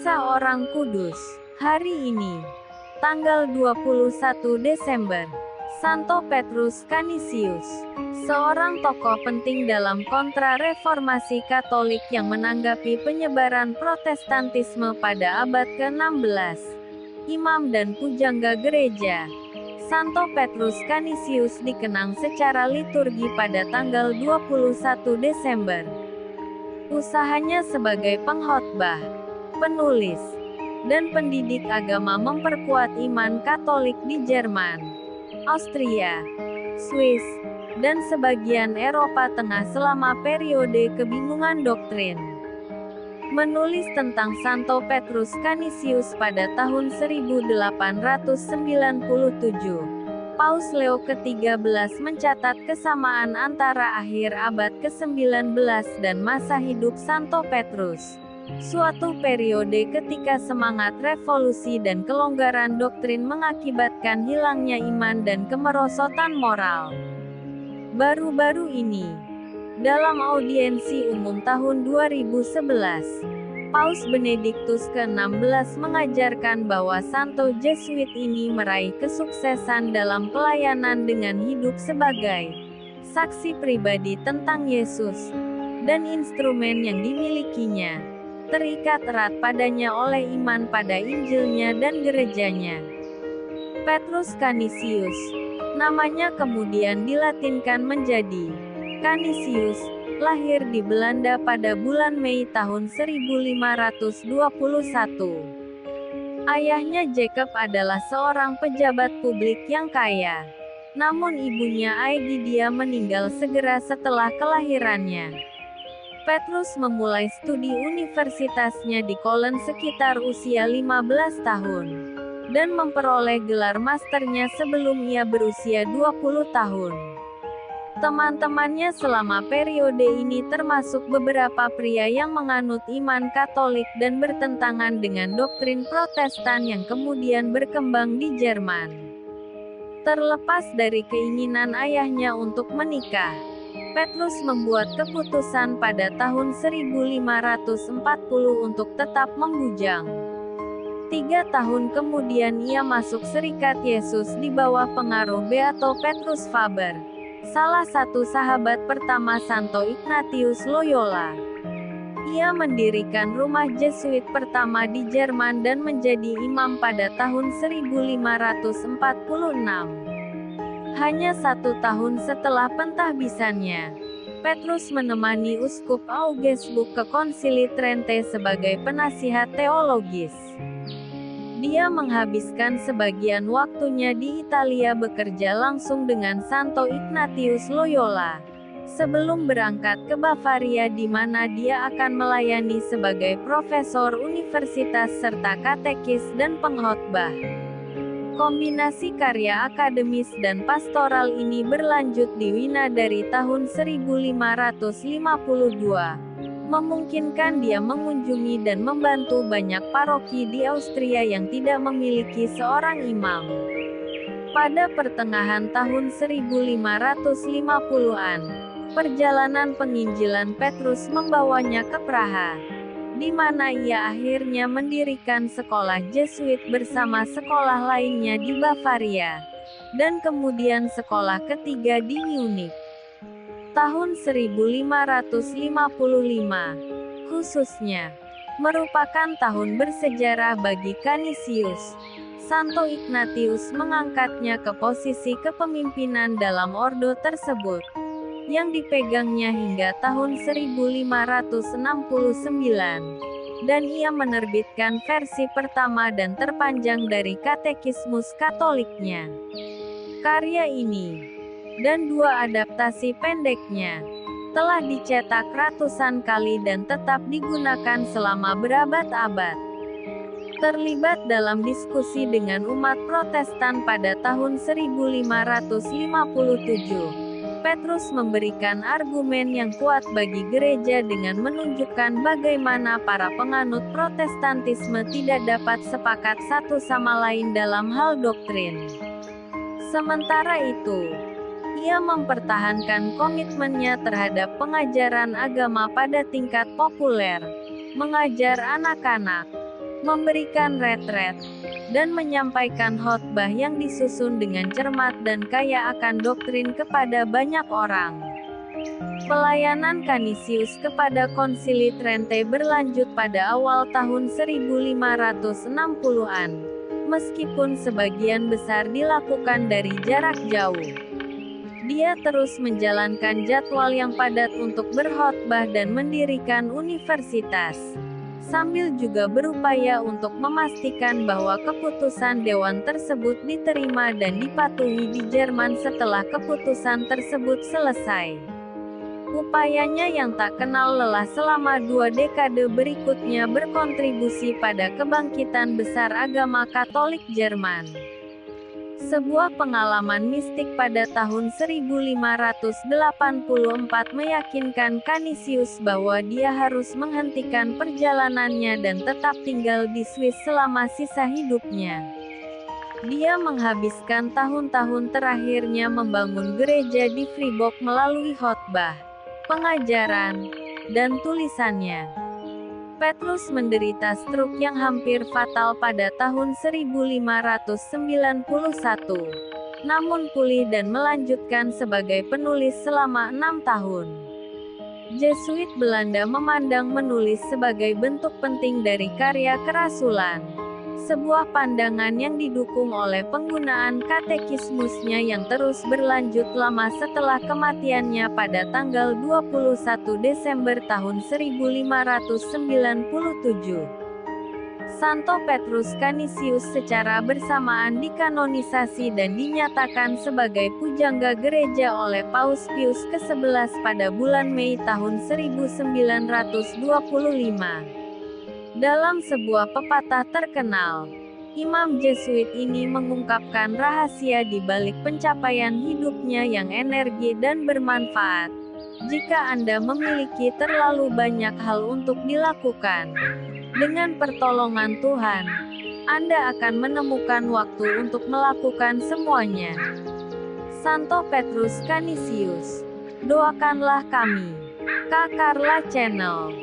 Kisah Orang Kudus. Hari ini, tanggal 21 Desember, Santo Petrus Canisius, seorang tokoh penting dalam kontra-reformasi Katolik yang menanggapi penyebaran Protestantisme pada abad ke-16. Imam dan pujangga gereja. Santo Petrus Canisius dikenang secara liturgi pada tanggal 21 Desember. Usahanya sebagai pengkhotbah, penulis, dan pendidik agama memperkuat iman Katolik di Jerman, Austria, Swiss, dan sebagian Eropa Tengah selama periode kebingungan doktrin. Menulis tentang Santo Petrus Canisius pada tahun 1897. Paus Leo ke-13 mencatat kesamaan antara akhir abad ke-19 dan masa hidup Santo Petrus, suatu periode ketika semangat revolusi dan kelonggaran doktrin mengakibatkan hilangnya iman dan kemerosotan moral. Baru-baru ini, dalam audiensi umum tahun 2011, Paus Benediktus ke-16 mengajarkan bahwa Santo Jesuit ini meraih kesuksesan dalam pelayanan dengan hidup sebagai saksi pribadi tentang Yesus, dan instrumen yang dimilikinya terikat erat padanya oleh iman pada Injilnya dan gerejanya. Petrus Canisius, namanya kemudian dilatinkan menjadi Canisius, lahir di Belanda pada bulan Mei tahun 1521. Ayahnya Jacob adalah seorang pejabat publik yang kaya. Namun ibunya Aegidia meninggal segera setelah kelahirannya. Petrus memulai studi universitasnya di Kolen sekitar usia 15 tahun, dan memperoleh gelar masternya sebelum ia berusia 20 tahun. Teman-temannya selama periode ini termasuk beberapa pria yang menganut iman Katolik dan bertentangan dengan doktrin Protestan yang kemudian berkembang di Jerman. Terlepas dari keinginan ayahnya untuk menikah, Petrus membuat keputusan pada tahun 1540 untuk tetap membujang. 3 tahun kemudian ia masuk Serikat Yesus di bawah pengaruh Beato Petrus Faber, salah satu sahabat pertama Santo Ignatius Loyola. Ia mendirikan rumah Jesuit pertama di Jerman dan menjadi imam pada tahun 1546. Hanya 1 tahun setelah pentahbisannya, Petrus menemani Uskup Augsburg ke Konsili Trente sebagai penasihat teologis. Dia menghabiskan sebagian waktunya di Italia bekerja langsung dengan Santo Ignatius Loyola, sebelum berangkat ke Bavaria di mana dia akan melayani sebagai profesor universitas serta katekis dan pengkhotbah. Kombinasi karya akademis dan pastoral ini berlanjut di Wina dari tahun 1552. Memungkinkan dia mengunjungi dan membantu banyak paroki di Austria yang tidak memiliki seorang imam. Pada pertengahan tahun 1550-an, perjalanan penginjilan Petrus membawanya ke Praha, di mana ia akhirnya mendirikan sekolah Jesuit bersama sekolah lainnya di Bavaria, dan kemudian sekolah ketiga di Munich. Tahun 1555, khususnya, merupakan tahun bersejarah bagi Canisius. Santo Ignatius mengangkatnya ke posisi kepemimpinan dalam ordo tersebut, yang dipegangnya hingga tahun 1569, dan ia menerbitkan versi pertama dan terpanjang dari Katekismus Katoliknya. Karya ini, dan 2 adaptasi pendeknya, telah dicetak ratusan kali dan tetap digunakan selama berabad-abad. Terlibat dalam diskusi dengan umat Protestan pada tahun 1557, Petrus memberikan argumen yang kuat bagi gereja dengan menunjukkan bagaimana para penganut Protestantisme tidak dapat sepakat satu sama lain dalam hal doktrin. Sementara itu, ia mempertahankan komitmennya terhadap pengajaran agama pada tingkat populer, mengajar anak-anak, memberikan retret, dan menyampaikan khotbah yang disusun dengan cermat dan kaya akan doktrin kepada banyak orang. Pelayanan Canisius kepada Konsili Trente berlanjut pada awal tahun 1560-an, meskipun sebagian besar dilakukan dari jarak jauh. Dia terus menjalankan jadwal yang padat untuk berkhotbah dan mendirikan universitas, sambil juga berupaya untuk memastikan bahwa keputusan dewan tersebut diterima dan dipatuhi di Jerman setelah keputusan tersebut selesai. Upayanya yang tak kenal lelah selama 2 dekade berikutnya berkontribusi pada kebangkitan besar agama Katolik Jerman. Sebuah pengalaman mistik pada tahun 1584 meyakinkan Canisius bahwa dia harus menghentikan perjalanannya dan tetap tinggal di Swiss selama sisa hidupnya. Dia menghabiskan tahun-tahun terakhirnya membangun gereja di Fribourg melalui khotbah, pengajaran, dan tulisannya. Petrus menderita stroke yang hampir fatal pada tahun 1591, namun pulih dan melanjutkan sebagai penulis selama 6 tahun. Jesuit Belanda memandang menulis sebagai bentuk penting dari karya kerasulan, sebuah pandangan yang didukung oleh penggunaan katekismusnya yang terus berlanjut lama setelah kematiannya pada tanggal 21 Desember tahun 1597. Santo Petrus Canisius secara bersamaan dikanonisasi dan dinyatakan sebagai pujangga gereja oleh Paus Pius ke-11 pada bulan Mei tahun 1925. Dalam sebuah pepatah terkenal, Imam Jesuit ini mengungkapkan rahasia di balik pencapaian hidupnya yang energi dan bermanfaat. Jika Anda memiliki terlalu banyak hal untuk dilakukan, dengan pertolongan Tuhan, Anda akan menemukan waktu untuk melakukan semuanya. Santo Petrus Canisius, doakanlah kami. Kak Carla Channel.